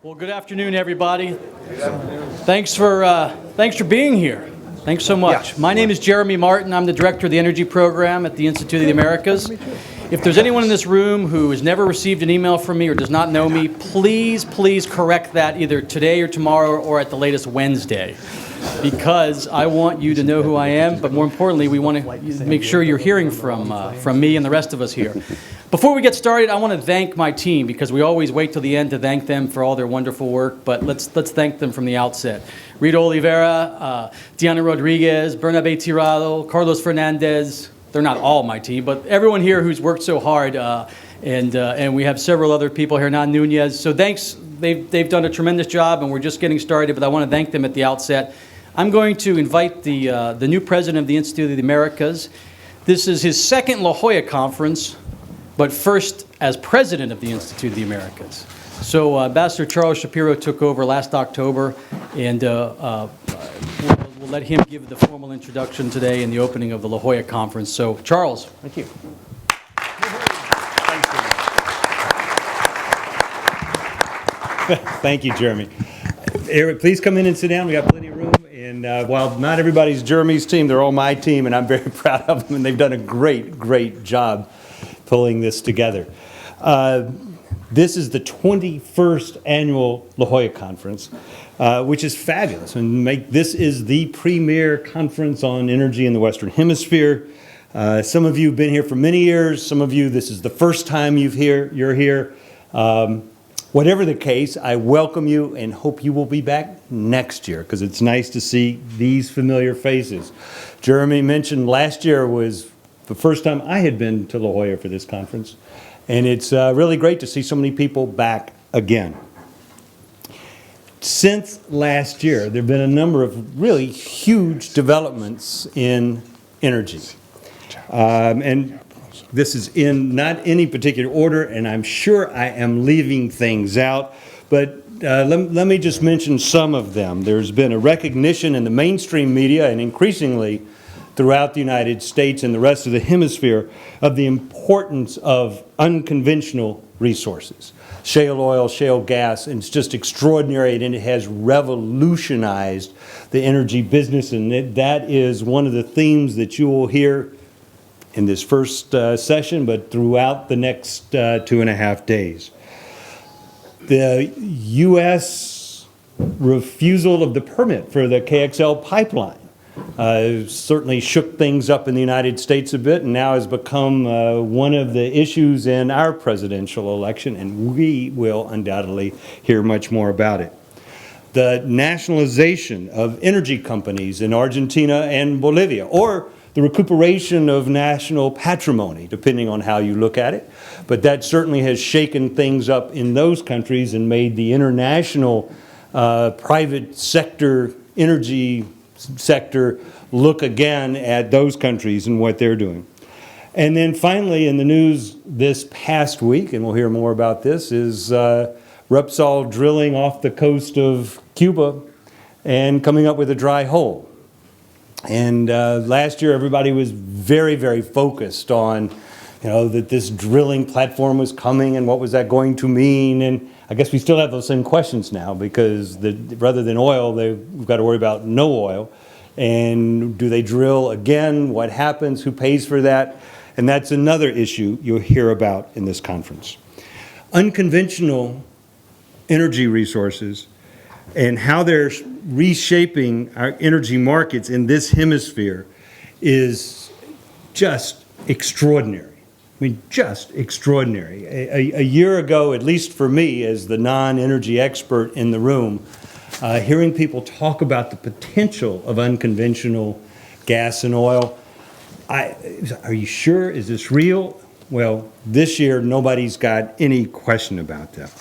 Well, good afternoon, everybody. Thanks for being here. Thanks so much. Yeah. My name is Jeremy Martin. I'm the director of the Energy Program at the Institute of the Americas. If there's anyone in this room who has never received an email from me or does not know me, please correct that either today or tomorrow or at the latest Wednesday, because I want you to know who I am, but more importantly, we want to make sure you're hearing from me and the rest of us here. Before we get started, I want to thank my team, because we always wait till the end to thank them for all their wonderful work, but let's thank them from the outset. Rita Oliveira, Diana Rodriguez, Bernabe Tirado, Carlos Fernandez. They're not all my team, but everyone here who's worked so hard, and we have several other people here, Nan Nunez. So thanks. They've done a tremendous job, and we're just getting started, but I want to thank them at the outset. I'm going to invite the new president of the Institute of the Americas. This is his second La Jolla conference, but first as president of the Institute of the Americas. So Ambassador Charles Shapiro took over last October, and we'll let him give the formal introduction today in the opening of the La Jolla conference. So Charles. Thank you. Thank you, Jeremy. Eric, please come in and sit down. We got plenty of room. And while not everybody's Jeremy's team, they're all my team, and I'm very proud of them, and they've done a great job pulling this together. This is the 21st annual La Jolla Conference, which is fabulous. And this is the premier conference on energy in the Western Hemisphere. Some of you have been here for many years. Some of you, this is the first time you're here. Whatever the case, I welcome you and hope you will be back next year, because it's nice to see these familiar faces. Jeremy mentioned last year was the first time I had been to La Jolla for this conference, and it's really great to see so many people back again. Since last year, there have been a number of really huge developments in energy. And this is in not any particular order, and I'm sure I am leaving things out, but let me just mention some of them. There's been a recognition in the mainstream media and increasingly throughout the United States and the rest of the hemisphere of the importance of unconventional resources. Shale oil, shale gas, and it's just extraordinary, and it has revolutionized the energy business, and that is one of the themes that you will hear in this first session, but throughout the next 2.5 days. The U.S. refusal of the permit for the KXL pipeline certainly shook things up in the United States a bit, and now has become one of the issues in our presidential election, and we will undoubtedly hear much more about it. The nationalization of energy companies in Argentina and Bolivia, or the recuperation of national patrimony, depending on how you look at it. But that certainly has shaken things up in those countries and made the international private sector, energy sector, look again at those countries and what they're doing. And then finally, in the news this past week, and we'll hear more about this, is Repsol drilling off the coast of Cuba and coming up with a dry hole. And last year, everybody was very focused on, that this drilling platform was coming and what was that going to mean. And I guess we still have those same questions now, because rather than oil, we've got to worry about no oil. And do they drill again? What happens? Who pays for that? And that's another issue you'll hear about in this conference. Unconventional energy resources and how they're reshaping our energy markets in this hemisphere is just extraordinary. I mean, just extraordinary. A year ago, at least for me, as the non-energy expert in the room, hearing people talk about the potential of unconventional gas and oil, are you sure? Is this real? Well, this year, nobody's got any question about that.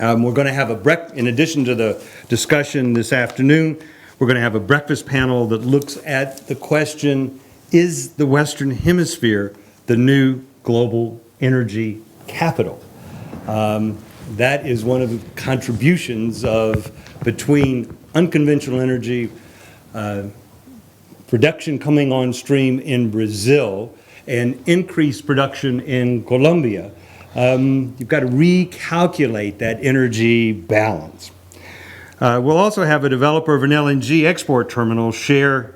We're going to have in addition to the discussion this afternoon, we're going to have a breakfast panel that looks at the question, is the Western Hemisphere the new global energy capital? That is one of the contributions between unconventional energy, production coming on stream in Brazil, and increased production in Colombia, You've got to recalculate that energy balance. We'll also have a developer of an LNG export terminal share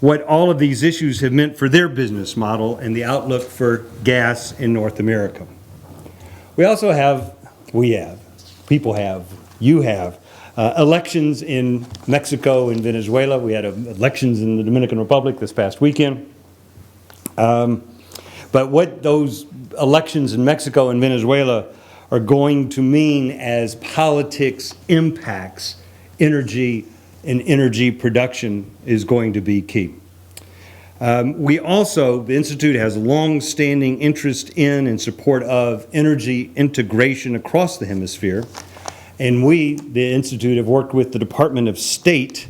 what all of these issues have meant for their business model and the outlook for gas in North America. We also have, you have, elections in Mexico and Venezuela. We had elections in the Dominican Republic this past weekend. But what those elections in Mexico and Venezuela are going to mean as politics impacts energy and energy production is going to be key. We also, the Institute has long-standing interest in and support of energy integration across the hemisphere. And we, the Institute, have worked with the Department of State,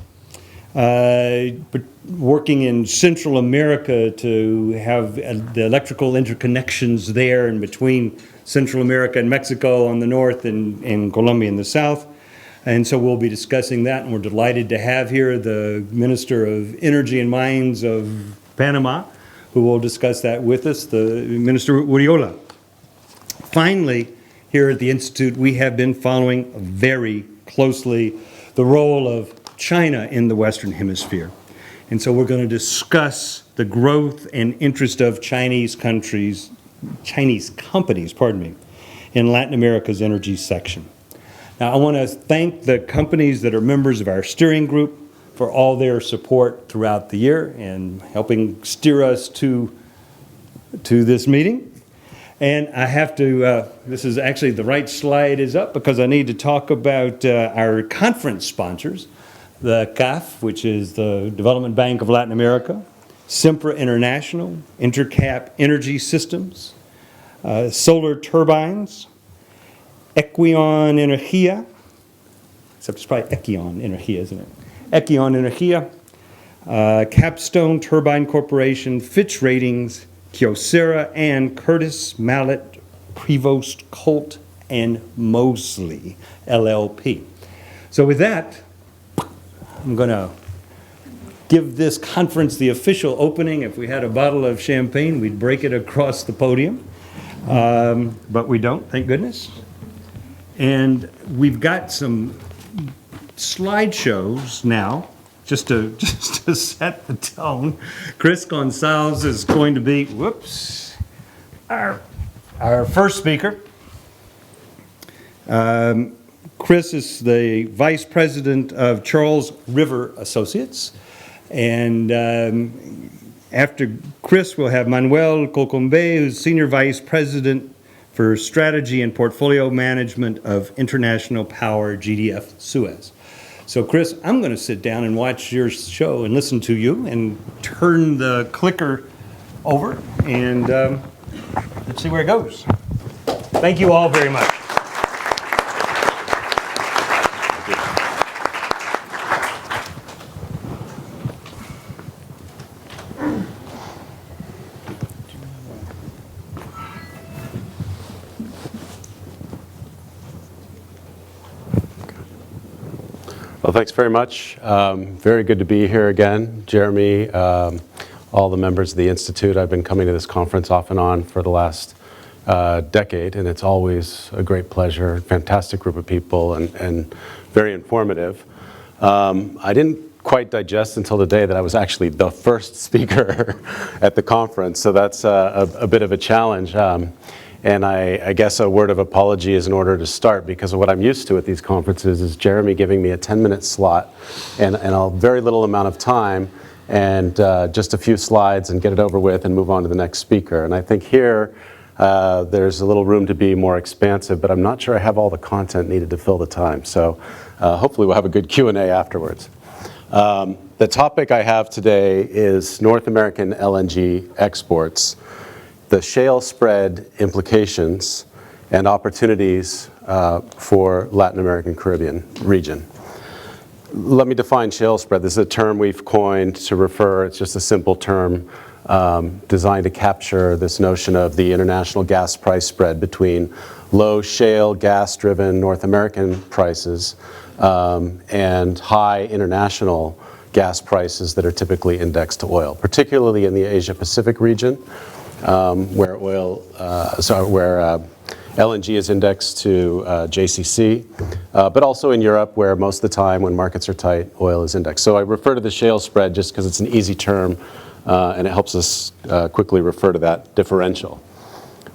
working in Central America to have the electrical interconnections there and between Central America and Mexico on the north and Colombia in the south. And so we'll be discussing that, and we're delighted to have here the Minister of Energy and Mines of Panama, who will discuss that with us, the Minister Jolla. Finally, here at the Institute, we have been following very closely the role of China in the Western Hemisphere. And so we're going to discuss the growth and interest of Chinese companies, in Latin America's energy section. Now, I want to thank the companies that are members of our steering group for all their support throughout the year and helping steer us to this meeting. And I have to, this is actually the right slide is up because I need to talk about our conference sponsors, the CAF, which is the Development Bank of Latin America, Sempra International, Intercap Energy Systems, Solar Turbines, Equion Energia, except it's probably Equion Energia, isn't it? Equion Energia, Capstone Turbine Corporation, Fitch Ratings, Kyocera, and Curtis, Mallet, Prevost, Colt, and Mosley, LLP. So with that, I'm going to give this conference the official opening. If we had a bottle of champagne, we'd break it across the podium. But we don't, thank goodness. And we've got some slideshows now, just to set the tone. Chris Goncalves is going to be, our first speaker. Chris is the Vice President of Charles River Associates. And after Chris, we'll have Manuel Colcombe, who's Senior Vice President for Strategy and Portfolio Management of International Power GDF Suez. So Chris, I'm going to sit down and watch your show and listen to you and turn the clicker over and let's see where it goes. Thank you all very much. Well, thanks very much. Very good to be here again. Jeremy, all the members of the Institute. I've been coming to this conference off and on for the last decade, and it's always a great pleasure. Fantastic group of people and very informative. I didn't quite digest until today that I was actually the first speaker at the conference, so that's a bit of a challenge. And I guess a word of apology is in order to start, because of what I'm used to at these conferences is Jeremy giving me a 10-minute slot and a very little amount of time and just a few slides and get it over with and move on to the next speaker. And I think here there's a little room to be more expansive, but I'm not sure I have all the content needed to fill the time. So hopefully we'll have a good Q&A afterwards. The topic I have today is North American LNG exports, the shale spread implications and opportunities for Latin American Caribbean region. Let me define shale spread. This is a term we've coined to refer, it's just a simple term designed to capture this notion of the international gas price spread between low shale gas-driven North American prices and high international gas prices that are typically indexed to oil, particularly in the Asia-Pacific region, where LNG is indexed to JCC, but also in Europe, where most of the time when markets are tight, oil is indexed. So I refer to the shale spread just because it's an easy term, and it helps us quickly refer to that differential,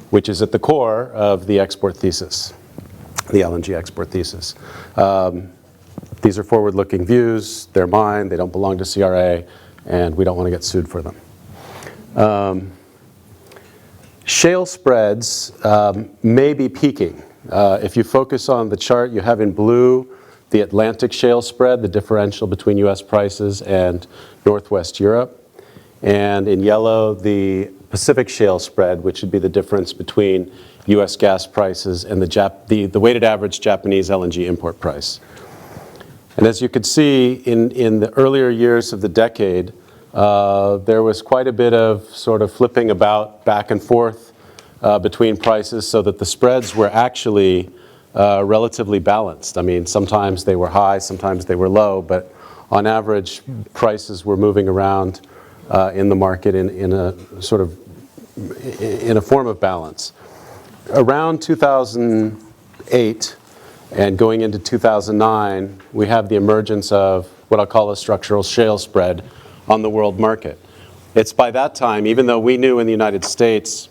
which is at the core of the export thesis, the LNG export thesis. These are forward-looking views. They're mine. They don't belong to CRA, and we don't want to get sued for them. Shale spreads may be peaking. If you focus on the chart, you have in blue the Atlantic shale spread, the differential between US prices and Northwest Europe. And in yellow, the Pacific shale spread, which would be the difference between US gas prices and the weighted average Japanese LNG import price. And as you could see, in the earlier years of the decade, there was quite a bit of sort of flipping about back and forth between prices so that the spreads were actually relatively balanced. I mean, sometimes they were high, sometimes they were low, but on average, prices were moving around in the market in a sort of in a form of balance. Around 2008 and going into 2009, we have the emergence of what I'll call a structural shale spread on the world market. It's by that time, even though we knew in the United States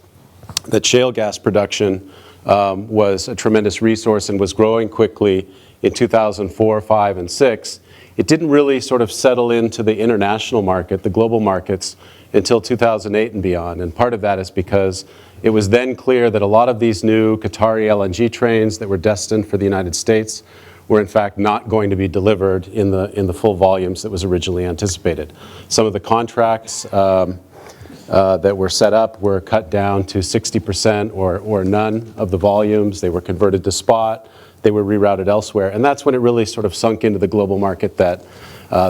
that shale gas production was a tremendous resource and was growing quickly in 2004, 5, and 6, it didn't really sort of settle into the international market, the global markets, until 2008 and beyond. And part of that is because it was then clear that a lot of these new Qatari LNG trains that were destined for the United States were in fact not going to be delivered in the full volumes that was originally anticipated. Some of the contracts that were set up were cut down to 60% or none of the volumes. They were converted to spot. They were rerouted elsewhere. And that's when it really sort of sunk into the global market that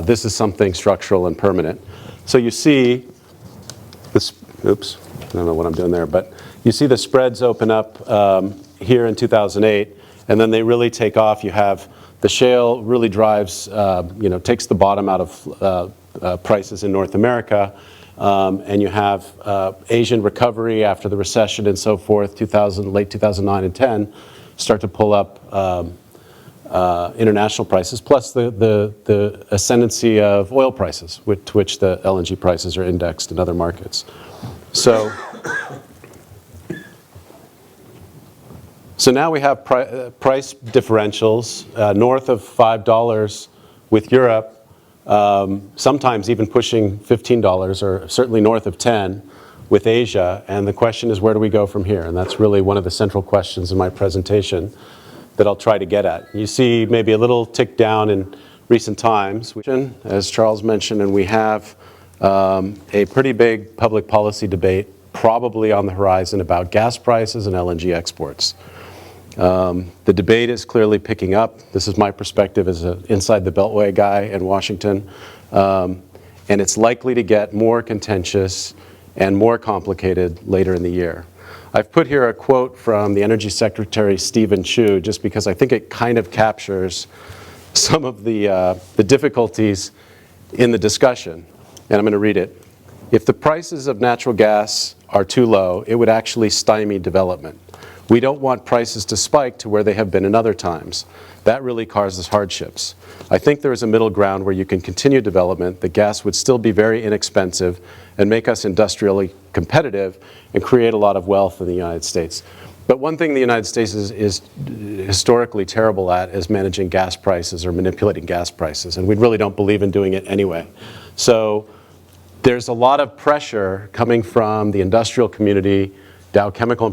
this is something structural and permanent. So you see this, oops, I don't know what I'm doing there, but you see the spreads open up here in 2008, and then they really take off. You have the shale really drives, takes the bottom out of prices in North America, and you have Asian recovery after the recession and so forth, late 2009 and 10, start to pull up international prices, plus the ascendancy of oil prices, to which the LNG prices are indexed in other markets. So now we have price differentials north of $5 with Europe, sometimes even pushing $15, or certainly north of 10 with Asia. And the question is, where do we go from here? And that's really one of the central questions in my presentation that I'll try to get at. You see maybe a little tick down in recent times, as Charles mentioned, and we have a pretty big public policy debate probably on the horizon about gas prices and LNG exports. The debate is clearly picking up. This is my perspective as an inside the Beltway guy in Washington. And it's likely to get more contentious and more complicated later in the year. I've put here a quote from the Energy Secretary Stephen Chu, just because I think it kind of captures some of the difficulties in the discussion. And I'm going to read it. If the prices of natural gas are too low, it would actually stymie development. We don't want prices to spike to where they have been in other times. That really causes hardships. I think there is a middle ground where you can continue development. The gas would still be very inexpensive and make us industrially competitive and create a lot of wealth in the United States. But one thing the United States is historically terrible at is managing gas prices or manipulating gas prices, and we really don't believe in doing it anyway. So there's a lot of pressure coming from the industrial community, Dow Chemical in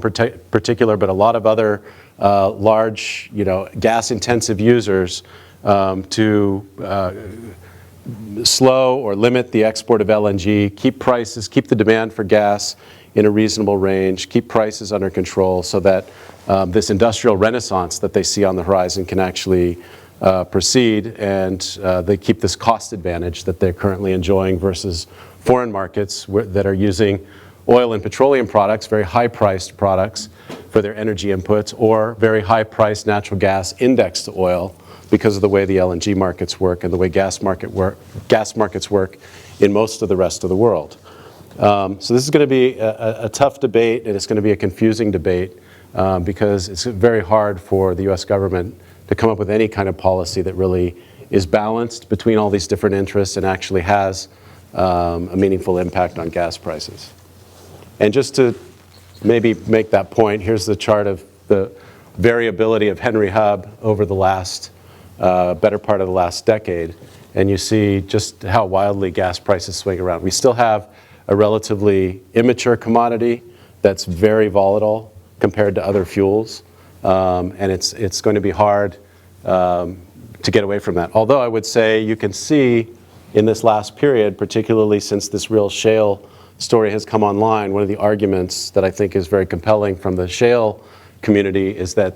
particular, but a lot of other large, gas-intensive users to slow or limit the export of LNG, keep the demand for gas in a reasonable range, keep prices under control so that this industrial renaissance that they see on the horizon can actually proceed, and they keep this cost advantage that they're currently enjoying versus foreign markets that are using oil and petroleum products, very high-priced products for their energy inputs, or very high-priced natural gas indexed to oil because of the way the LNG markets work and the way gas markets work in most of the rest of the world. So this is going to be a tough debate, and it's going to be a confusing debate. because it's very hard for the US government to come up with any kind of policy that really is balanced between all these different interests and actually has a meaningful impact on gas prices. And just to maybe make that point, here's the chart of the variability of Henry Hub over the last, better part of the last decade. And you see just how wildly gas prices swing around. We still have a relatively immature commodity that's very volatile compared to other fuels. And it's going to be hard to get away from that. Although I would say you can see in this last period, particularly since this real shale story has come online, one of the arguments that I think is very compelling from the shale community is that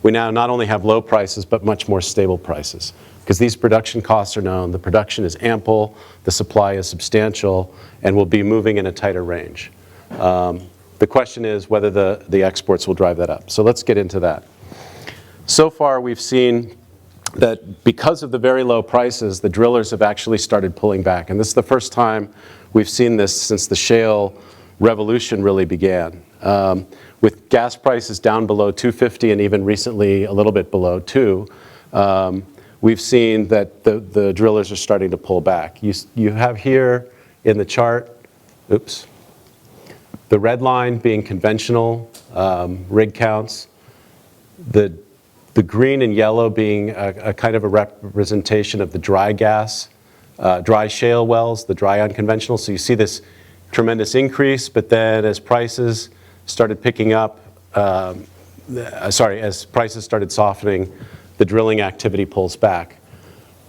we now not only have low prices, but much more stable prices. Because these production costs are known, the production is ample, the supply is substantial, and will be moving in a tighter range. The question is whether the exports will drive that up. So let's get into that. So far, we've seen that because of the very low prices, the drillers have actually started pulling back. And this is the first time we've seen this since the shale revolution really began. With gas prices down below $2.50 and even recently a little bit below $2, we've seen that the drillers are starting to pull back. You have here in the chart, the red line being conventional rig counts, the green and yellow being a kind of a representation of the dry gas, dry shale wells, the dry unconventional. So you see this tremendous increase, but then as prices started picking up, as prices started softening, the drilling activity pulls back.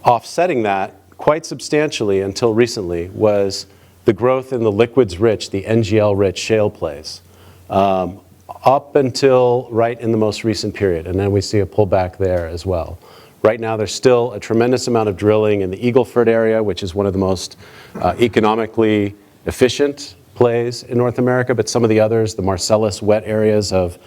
Offsetting that quite substantially until recently was the growth in the liquids-rich, the NGL-rich shale plays, up until right in the most recent period, and then we see a pullback there as well. Right now, there's still a tremendous amount of drilling in the Eagle Ford area, which is one of the most economically efficient plays in North America, but some of the others, the Marcellus wet areas of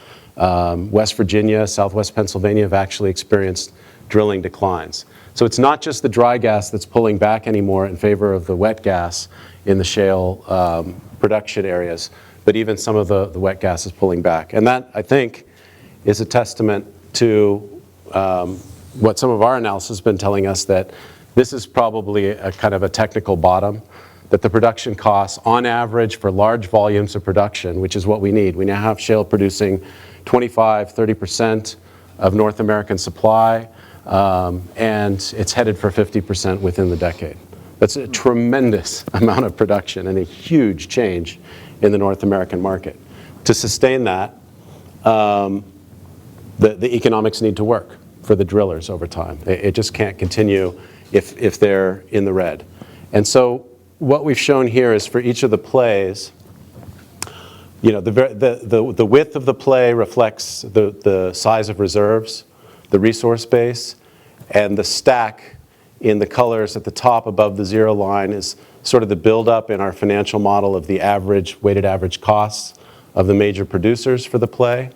West Virginia, Southwest Pennsylvania, have actually experienced drilling declines. So it's not just the dry gas that's pulling back anymore in favor of the wet gas in the shale production areas, but even some of the wet gas is pulling back. And that, I think, is a testament to what some of our analysis has been telling us, that this is probably a kind of a technical bottom, that the production costs on average for large volumes of production, which is what we need. We now have shale producing 25, 30% of North American supply, and it's headed for 50% within the decade. That's a tremendous amount of production and a huge change in the North American market. To sustain that, the economics need to work for the drillers over time. It just can't continue if they're in the red. And so what we've shown here is for each of the plays, you know, the width of the play reflects the size of reserves, the resource base, and the stack in the colors at the top above the zero line is sort of the buildup in our financial model of the average, weighted average costs of the major producers for the play.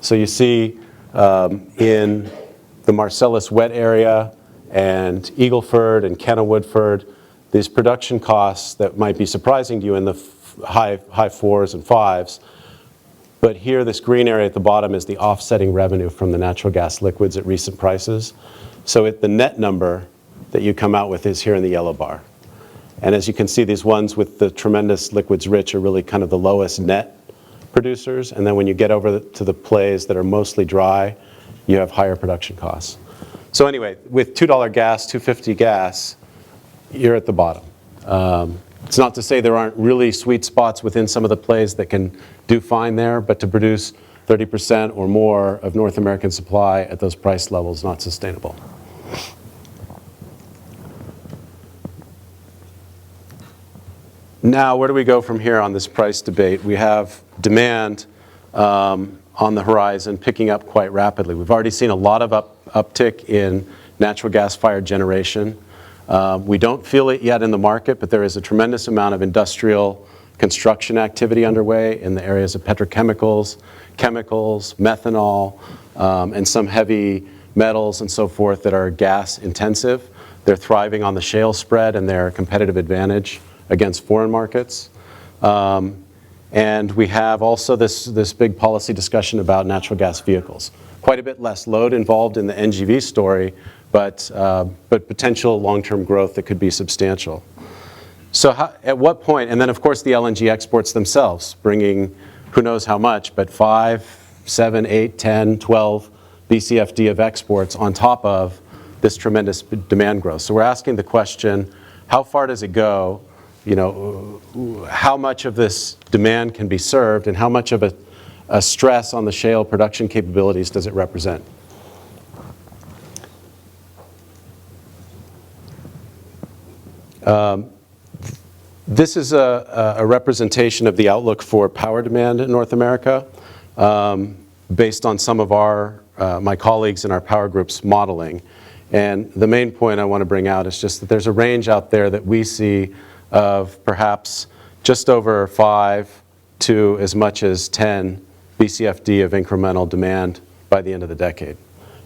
So you see in the Marcellus wet area and Eagle Ford and Kenna-Woodford, these production costs that might be surprising to you in the high fours and fives. But here, this green area at the bottom is the offsetting revenue from the natural gas liquids at recent prices. So the net number that you come out with is here in the yellow bar. And as you can see, these ones with the tremendous liquids rich are really kind of the lowest net producers. And then when you get over to the plays that are mostly dry, you have higher production costs. So anyway, with $2 gas, $2.50 gas, you're at the bottom. It's not to say there aren't really sweet spots within some of the plays that can do fine there, but to produce 30% or more of North American supply at those price levels is not sustainable. Now, where do we go from here on this price debate? We have demand on the horizon picking up quite rapidly. We've already seen a lot of uptick in natural gas-fired generation. We don't feel it yet in the market, but there is a tremendous amount of industrial construction activity underway in the areas of petrochemicals, chemicals, methanol, and some heavy metals and so forth that are gas intensive. They're thriving on the shale spread and their competitive advantage against foreign markets. And we have also this big policy discussion about natural gas vehicles. Quite a bit less load involved in the NGV story, but potential long-term growth that could be substantial. So at what point, and then of course the LNG exports themselves, bringing who knows how much, but 5, 7, 8, 10, 12 BCFD of exports on top of this tremendous demand growth. So we're asking the question, how far does it go? You know, how much of this demand can be served, and how much of a stress on the shale production capabilities does it represent? This is a representation of the outlook for power demand in North America, based on some of my colleagues in our power group's modeling. And the main point I want to bring out is just that there's a range out there that we see of perhaps just over 5 to as much as 10 BCFD of incremental demand by the end of the decade.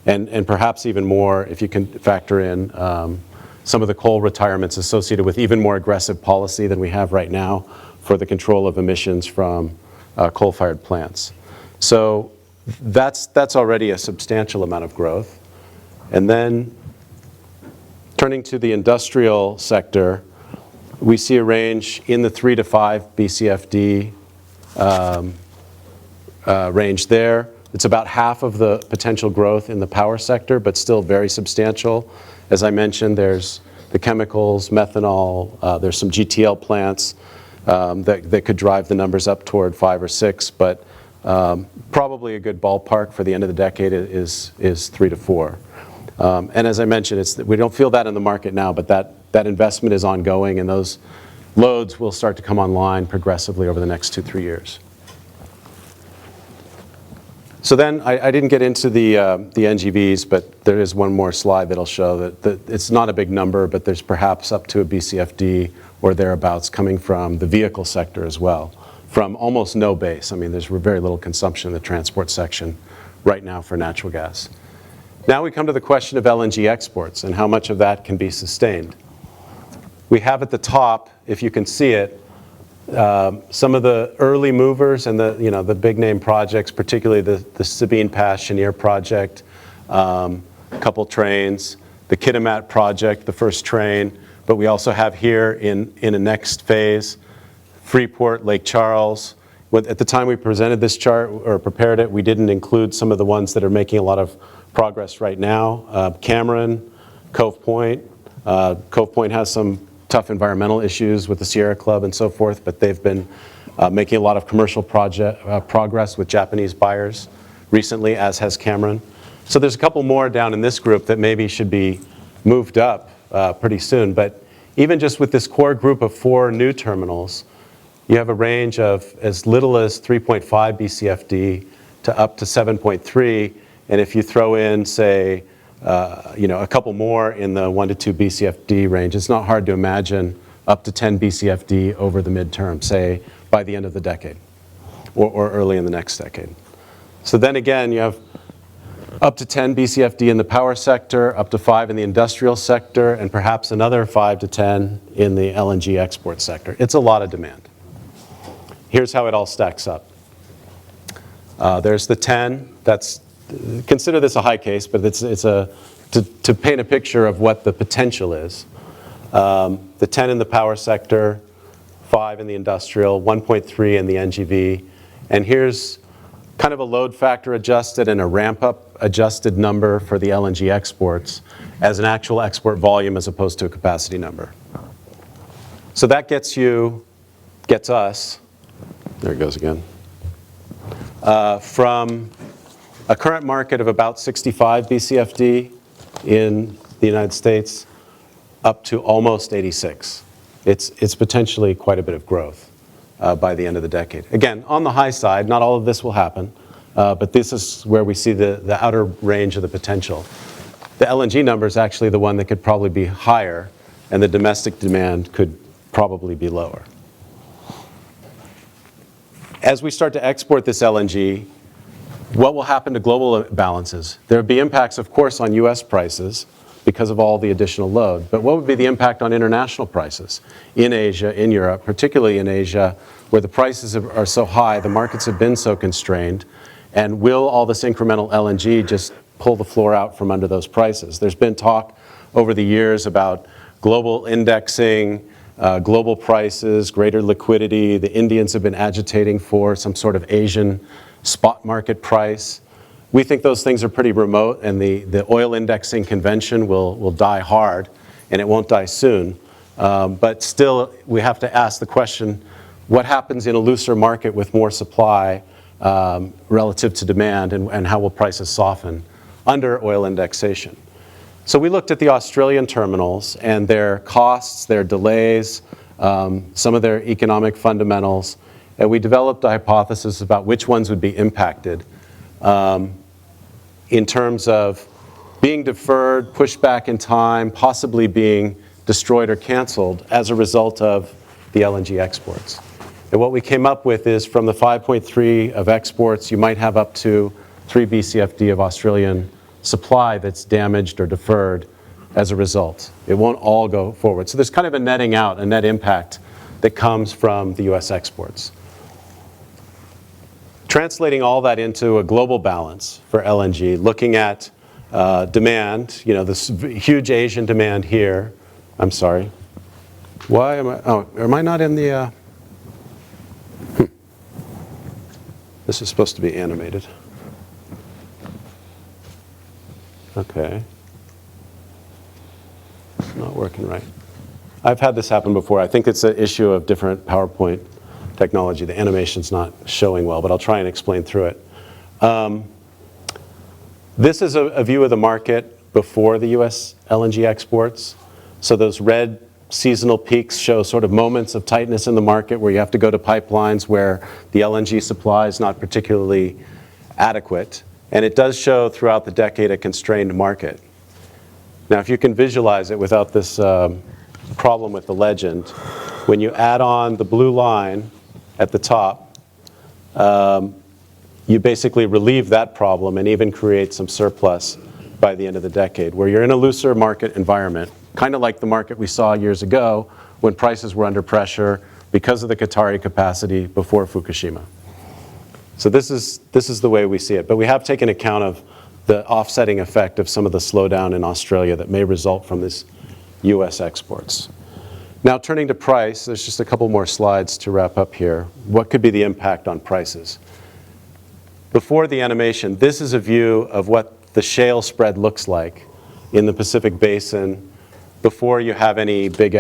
And perhaps even more if you can factor in some of the coal retirements associated with even more aggressive policy than we have right now for the control of emissions from coal-fired plants. So that's already a substantial amount of growth. And then turning to the industrial sector, we see a range in the 3 to 5 BCFD range there. It's about half of the potential growth in the power sector, but still very substantial. As I mentioned, there's the chemicals, methanol, there's some GTL plants that could drive the numbers up toward 5 or 6, but probably a good ballpark for the end of the decade is 3 to 4. And as I mentioned, we don't feel that in the market now, but that investment is ongoing, and those loads will start to come online progressively over the next 2-3 years. So then, I didn't get into the NGVs, but there is one more slide that'll show that it's not a big number, but there's perhaps up to a BCFD or thereabouts coming from the vehicle sector as well, from almost no base. I mean, there's very little consumption in the transport section right now for natural gas. Now we come to the question of LNG exports and how much of that can be sustained. We have at the top, if you can see it, some of the early movers and the big name projects, particularly the Sabine Pass Cheniere project, a couple trains, the Kitimat project, the first train, but we also have here in a next phase, Freeport, Lake Charles. At the time we presented this chart or prepared it, we didn't include some of the ones that are making a lot of progress right now. Cameron, Cove Point. Cove Point has some tough environmental issues with the Sierra Club and so forth, but they've been making a lot of commercial progress with Japanese buyers recently, as has Cameron. So there's a couple more down in this group that maybe should be moved up pretty soon. But even just with this core group of 4 new terminals, you have a range of as little as 3.5 BCFD to up to 7.3. And if you throw in, say, a couple more in the 1 to 2 BCFD range, it's not hard to imagine up to 10 BCFD over the midterm, say by the end of the decade or early in the next decade. So then again, you have up to 10 BCFD in the power sector, up to 5 in the industrial sector, and perhaps another 5 to 10 in the LNG export sector. It's a lot of demand. Here's how it all stacks up. There's the 10. Consider this a high case, but to paint a picture of what the potential is. The 10 in the power sector, 5 in the industrial, 1.3 in the NGV. And here's kind of a load factor adjusted and a ramp-up adjusted number for the LNG exports as an actual export volume as opposed to a capacity number. So that gets us, there it goes again, from a current market of about 65 BCFD in the United States up to almost 86. It's potentially quite a bit of growth by the end of the decade. Again, on the high side, not all of this will happen, but this is where we see the outer range of the potential. The LNG number is actually the one that could probably be higher, and the domestic demand could probably be lower. As we start to export this LNG, what will happen to global balances? There will be impacts, of course, on US prices, because of all the additional load. But what would be the impact on international prices in Asia, in Europe, particularly in Asia, where the prices are so high, the markets have been so constrained, and will all this incremental LNG just pull the floor out from under those prices? There's been talk over the years about global indexing, global prices, greater liquidity. The Indians have been agitating for some sort of Asian spot market price. We think those things are pretty remote, and the oil indexing convention will die hard, and it won't die soon. But still, we have to ask the question, what happens in a looser market with more supply relative to demand, and how will prices soften under oil indexation? So we looked at the Australian terminals and their costs, their delays, some of their economic fundamentals, and we developed a hypothesis about which ones would be impacted in terms of being deferred, pushed back in time, possibly being destroyed or canceled as a result of the LNG exports. And what we came up with is from the 5.3 of exports, you might have up to 3 BCFD of Australian supply that's damaged or deferred as a result. It won't all go forward. So there's kind of a netting out, a net impact that comes from the US exports. Translating all that into a global balance for LNG, looking at demand, this huge Asian demand here. I'm sorry. Why am I not in the, This is supposed to be animated. Okay. It's not working right. I've had this happen before. I think it's an issue of different PowerPoint technology. The animation's not showing well, but I'll try and explain through it. This is a view of the market before the US LNG exports. So those red seasonal peaks show sort of moments of tightness in the market where you have to go to pipelines where the LNG supply is not particularly adequate. And it does show throughout the decade a constrained market. Now, if you can visualize it without this problem with the legend, when you add on the blue line at the top, you basically relieve that problem and even create some surplus by the end of the decade, where you're in a looser market environment, kind of like the market we saw years ago when prices were under pressure because of the Qatari capacity before Fukushima. So this is the way we see it. But we have taken account of the offsetting effect of some of the slowdown in Australia that may result from this US exports. Now, turning to price, there's just a couple more slides to wrap up here. What could be the impact on prices? Before the animation, this is a view of what the shale spread looks like in the Pacific Basin before you have any big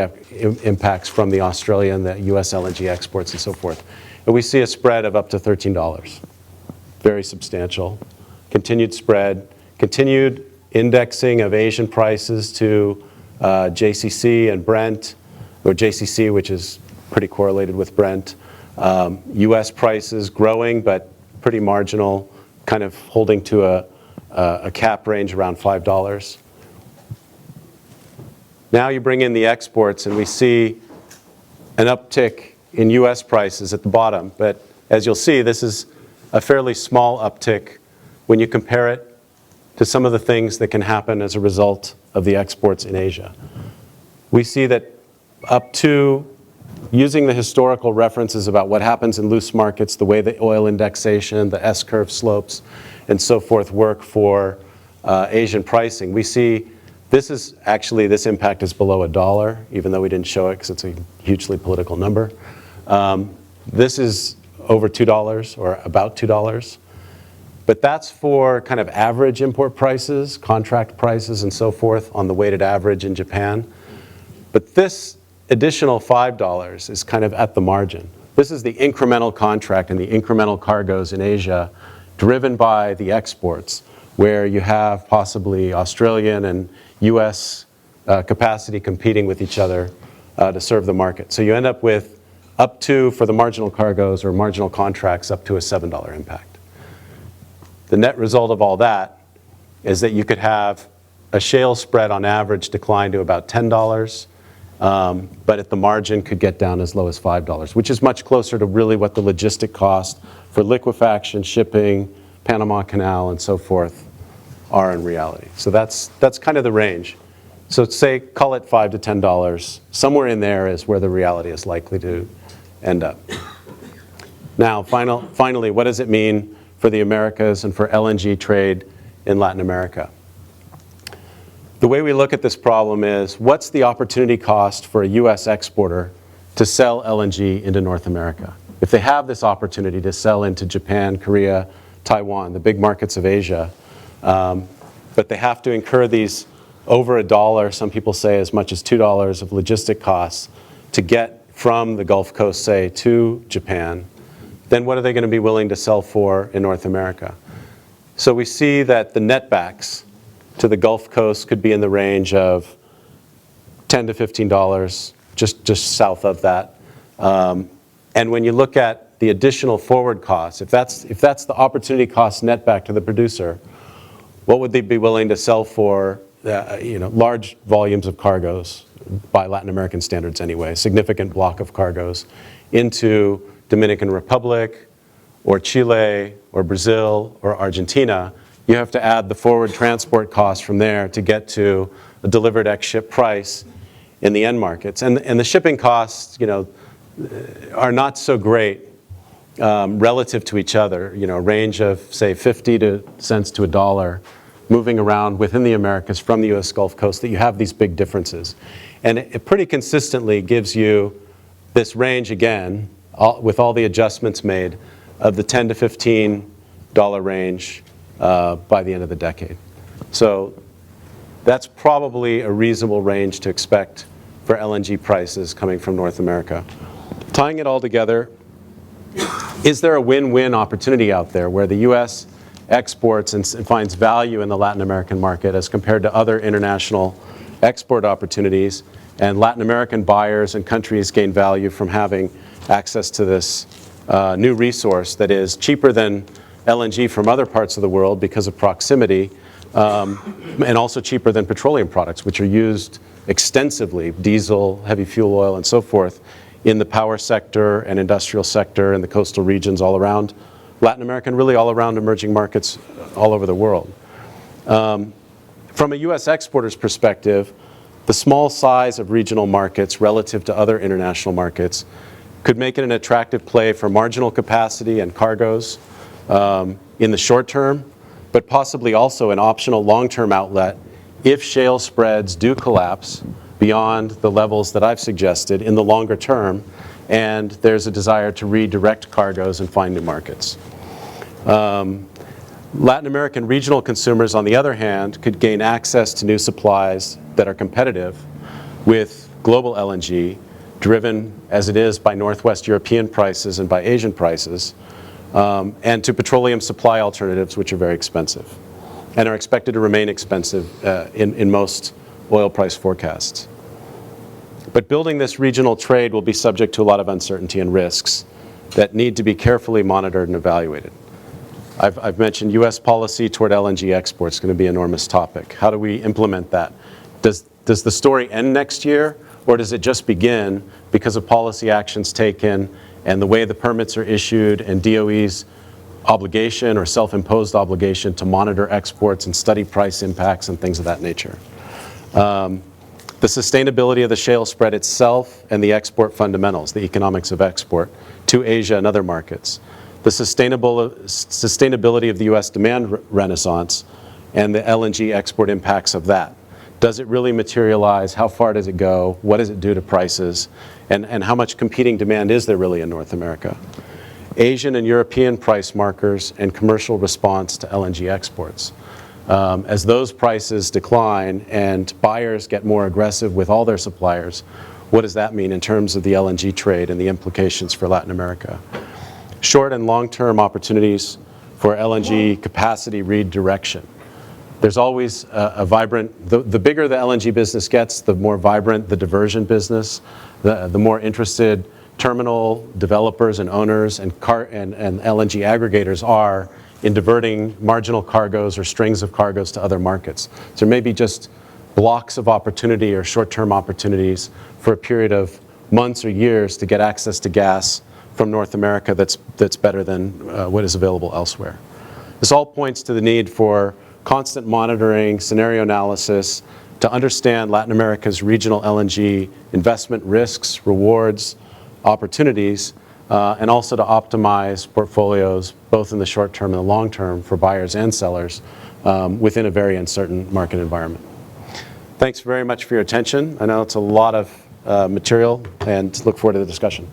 impacts from the Australian, the US LNG exports and so forth. And we see a spread of up to $13. Very substantial. Continued spread, continued indexing of Asian prices to JCC and Brent, or JCC, which is pretty correlated with Brent. US prices growing, but pretty marginal, kind of holding to a cap range around $5. Now you bring in the exports, and we see an uptick in US prices at the bottom. But as you'll see, this is a fairly small uptick when you compare it to some of the things that can happen as a result of the exports in Asia. We see that up to, using the historical references about what happens in loose markets, the way the oil indexation, the S-curve slopes, and so forth work for Asian pricing, we see this impact is below $1, even though we didn't show it because it's a hugely political number. This is over $2 or about $2. But that's for kind of average import prices, contract prices, and so forth on the weighted average in Japan. But this additional $5 is kind of at the margin. This is the incremental contract and the incremental cargoes in Asia driven by the exports, where you have possibly Australian and US capacity competing with each other to serve the market. So you end up with up to, for the marginal cargoes or marginal contracts, up to a $7 impact. The net result of all that is that you could have a shale spread on average decline to about $10, but at the margin could get down as low as $5, which is much closer to really what the logistic cost for liquefaction, shipping, Panama Canal, and so forth are in reality. So that's kind of the range. So say, call it $5 to $10. Somewhere in there is where the reality is likely to end up. Now, finally, what does it mean for the Americas and for LNG trade in Latin America? The way we look at this problem is, what's the opportunity cost for a US exporter to sell LNG into North America? If they have this opportunity to sell into Japan, Korea, Taiwan, the big markets of Asia, but they have to incur these over $1, some people say as much as $2 of logistic costs to get from the Gulf Coast, say, to Japan, then what are they going to be willing to sell for in North America? So we see that the netbacks to the Gulf Coast could be in the range of $10 to $15, just south of that. And when you look at the additional forward costs, if that's the opportunity cost netback to the producer, what would they be willing to sell for large volumes of cargoes, by Latin American standards anyway, a significant block of cargoes, into Dominican Republic or Chile or Brazil or Argentina? You have to add the forward transport costs from there to get to a delivered ex-ship price in the end markets. And the shipping costs, are not so great relative to each other. A range of, say, 50 cents to $1 moving around within the Americas from the US Gulf Coast, that you have these big differences. And it pretty consistently gives you this range again, with all the adjustments made, of the $10 to $15 range by the end of the decade. So that's probably a reasonable range to expect for LNG prices coming from North America. Tying it all together, is there a win-win opportunity out there where the US exports and finds value in the Latin American market as compared to other international export opportunities, and Latin American buyers and countries gain value from having access to this new resource that is cheaper than LNG from other parts of the world because of proximity, and also cheaper than petroleum products, which are used extensively, diesel, heavy fuel oil, and so forth, in the power sector and industrial sector and the coastal regions all around Latin America, and really all around emerging markets all over the world. From a US exporter's perspective, the small size of regional markets relative to other international markets could make it an attractive play for marginal capacity and cargoes in the short term, but possibly also an optional long-term outlet if shale spreads do collapse beyond the levels that I've suggested in the longer term, and there's a desire to redirect cargoes and find new markets. Latin American regional consumers, on the other hand, could gain access to new supplies that are competitive with global LNG, driven as it is by Northwest European prices and by Asian prices, and to petroleum supply alternatives, which are very expensive and are expected to remain expensive in most oil price forecasts. But building this regional trade will be subject to a lot of uncertainty and risks that need to be carefully monitored and evaluated. I've mentioned US policy toward LNG exports is going to be an enormous topic. How do we implement that? Does the story end next year, or does it just begin because of policy actions taken and the way the permits are issued and DOE's obligation or self-imposed obligation to monitor exports and study price impacts and things of that nature? The sustainability of the shale spread itself and the export fundamentals, the economics of export to Asia and other markets. The sustainability of the US demand renaissance and the LNG export impacts of that. Does it really materialize? How far does it go? What does it do to prices? And how much competing demand is there really in North America? Asian and European price markers and commercial response to LNG exports. As those prices decline and buyers get more aggressive with all their suppliers, what does that mean in terms of the LNG trade and the implications for Latin America? Short and long-term opportunities for LNG capacity redirection. There's always a vibrant, the bigger the LNG business gets, the more vibrant the diversion business, the more interested terminal developers and owners and LNG aggregators are in diverting marginal cargoes or strings of cargoes to other markets. So there may be just blocks of opportunity or short-term opportunities for a period of months or years to get access to gas from North America that's better than what is available elsewhere. This all points to the need for constant monitoring, scenario analysis, to understand Latin America's regional LNG investment risks, rewards, opportunities, and also to optimize portfolios both in the short term and the long term for buyers and sellers within a very uncertain market environment. Thanks very much for your attention. I know it's a lot of material, and look forward to the discussion.